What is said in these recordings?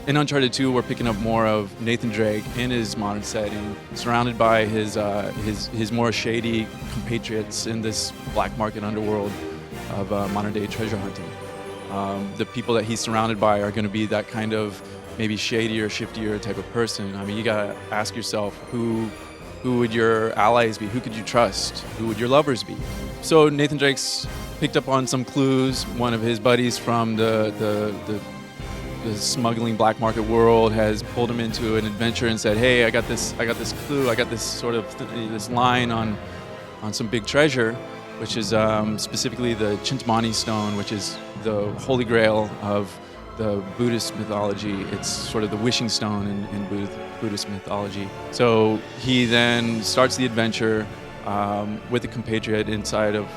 In Uncharted 2, we're picking up more of Nathan Drake in his modern setting, surrounded by his more shady compatriots in this black market underworld of modern-day treasure hunting. The people that he's surrounded by are going to be that kind of maybe shadier, shiftier type of person. I mean, you got to ask yourself, who would your allies be? Who could you trust? Who would your lovers be? So Nathan Drake's picked up on some clues. One of his buddies from the smuggling black market world has pulled him into an adventure and said, "Hey, I got this clue. I got this sort of this line on some big treasure, which is specifically the Chintamani stone, which is the holy grail of the Buddhist mythology. It's sort of the wishing stone in Buddhist mythology." So he then starts the adventure with a compatriot inside of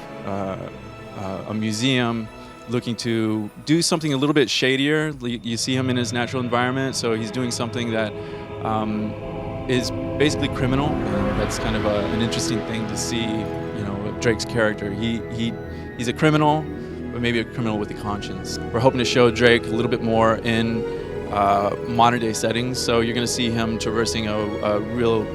a museum, looking to do something a little bit shadier. You see him in his natural environment, so he's doing something that is basically criminal, and that's kind of an interesting thing to see. You know, Drake's character. He's a criminal, but maybe a criminal with a conscience. We're hoping to show Drake a little bit more in modern day settings, so you're going to see him traversing a real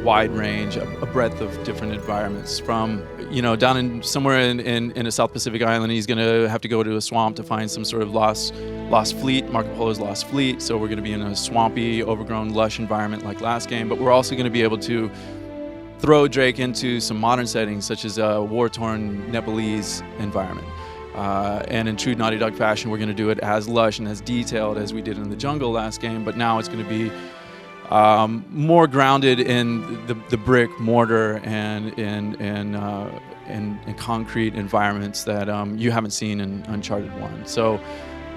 wide range, a breadth of different environments. From, you know, down in somewhere in a South Pacific island, he's going to have to go to a swamp to find some sort of lost fleet, Marco Polo's lost fleet. So we're going to be in a swampy, overgrown, lush environment like last game, but we're also going to be able to throw Drake into some modern settings, such as a war-torn Nepalese environment. And in true Naughty Dog fashion, we're going to do it as lush and as detailed as we did in the jungle last game, but now it's going to be more grounded in the brick, mortar, and concrete environments that you haven't seen in Uncharted 1. So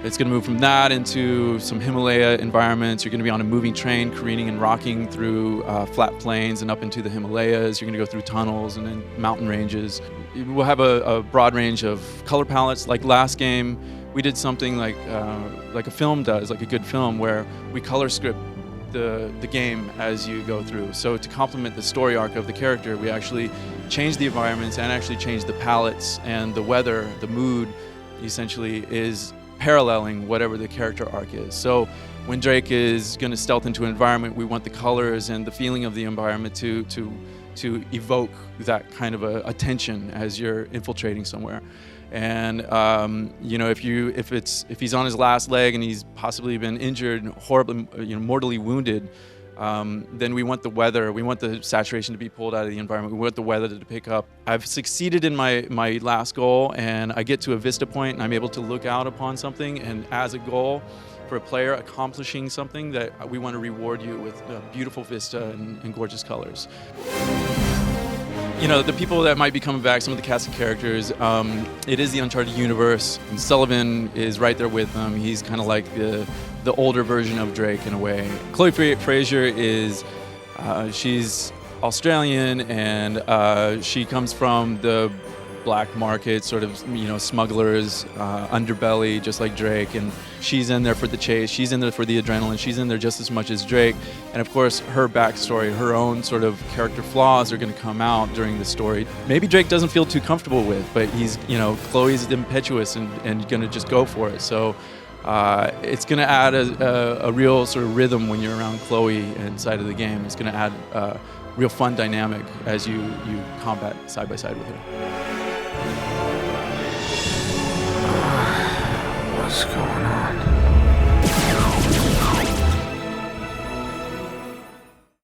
it's going to move from that into some Himalaya environments. You're going to be on a moving train, careening and rocking through flat plains and up into the Himalayas. You're going to go through tunnels and then mountain ranges. We'll have a broad range of color palettes. Like last game, we did something like a film does, like a good film, where we color script the game as you go through. So to complement the story arc of the character, we actually change the environments and actually change the palettes, and the weather, the mood, essentially is paralleling whatever the character arc is. So when Drake is going to stealth into an environment, we want the colors and the feeling of the environment to evoke that kind of a tension as you're infiltrating somewhere. And you know, if he's on his last leg and he's possibly been injured, horribly, mortally wounded, then we want the weather, we want the saturation to be pulled out of the environment. We want the weather to pick up. I've succeeded in my last goal, and I get to a vista point and I'm able to look out upon something, and as a goal for a player accomplishing something, that we want to reward you with a beautiful vista and gorgeous colors. You know, the people that might be coming back, some of the cast of characters, it is the Uncharted universe, and Sullivan is right there with them. He's kind of like the older version of Drake in a way. Chloe Fraser is, she's Australian, and she comes from the black market, sort of, smugglers, underbelly, just like Drake, and she's in there for the chase, she's in there for the adrenaline, she's in there just as much as Drake, and of course her backstory, her own sort of character flaws are going to come out during the story. Maybe Drake doesn't feel too comfortable with, but he's, Chloe's impetuous and going to just go for it, so it's going to add a real sort of rhythm when you're around Chloe inside of the game. It's going to add a real fun dynamic as you combat side by side with her.